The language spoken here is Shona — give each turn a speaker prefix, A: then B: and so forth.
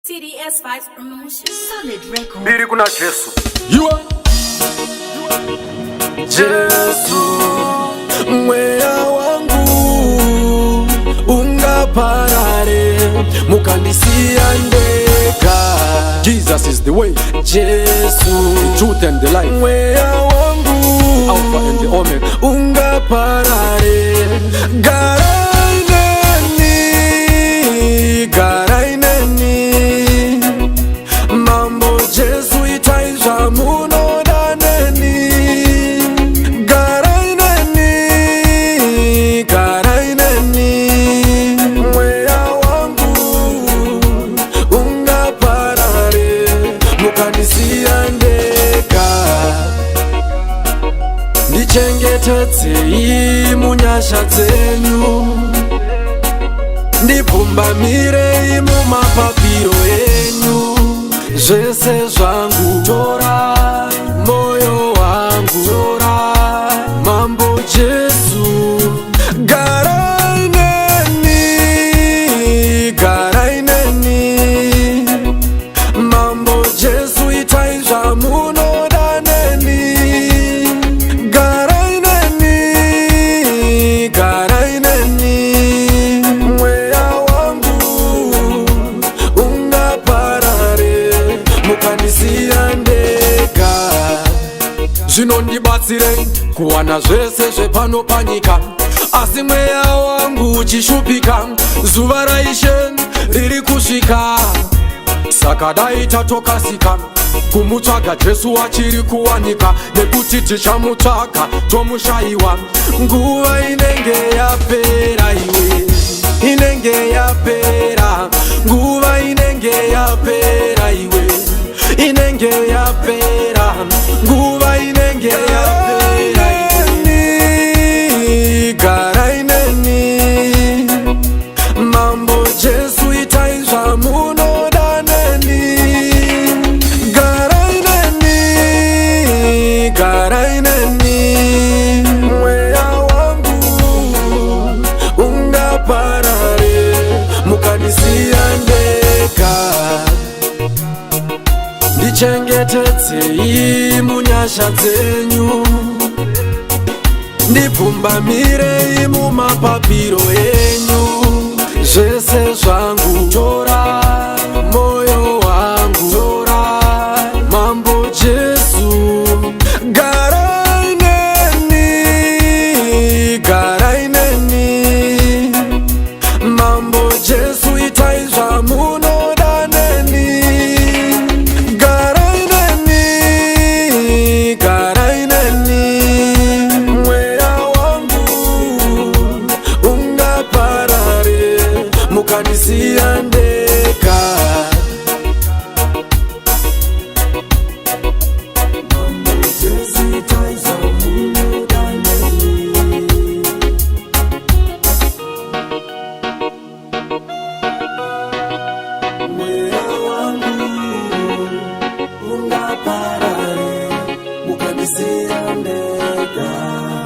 A: TDS Vibes Promotion. Solid record.
B: Biri kuna Jesu.
C: You are Jesu, mwea wangu ungaparare mukandisia ndeka. Jesus is the way, Jesu, the truth and the life. Mwea wangu Alpha and the Omega ungaparare garaineni mambo Jesu itaisha muno daneni garaineni mwea wangu ungaparare mukandisia ndeka. Ndichengetedzei munyasha dzenyu, ndipumbamirei mumapapiro enyu. Zvese zvangu tora, moyo wangu tora, mambo Jesu garaineni mambo Jesu itaisha muno daneni garaineni mwea wangu ungaparare mukandisia ndeka. Zvinondibatsire kuwana zvese zvepano panyika, asi mweya wangu uchishupika. Zuva raIshe riri kusvika, saka dai tatokasika kumutsvaga Jesu achiri kuwanika, nekuti tichamutsvaga tomushayiwa. Nguva inenge yapera iwe, inenge yapera. Nguva inenge yapera iwe, inenge yapera. Nguva inenge yapera iwe. Garaineni mambo Jesu itaisha muno daneni garaineni mwea wangu ungaparare mukandisia ndeka. Ndichengetedzei munyasha dzenyu, ndipumbamirei mumapapiro enyu. Zvese zvangu tora, moyo wangu tora, mambo Jesu garaineni mambo Jesu itaisha muno daneni garaineni mwea wangu ungaparare mukandisia ndeka. Mambo Jesu itaisha muno daneni mwea wangu ungaparare mukandisia ndeka.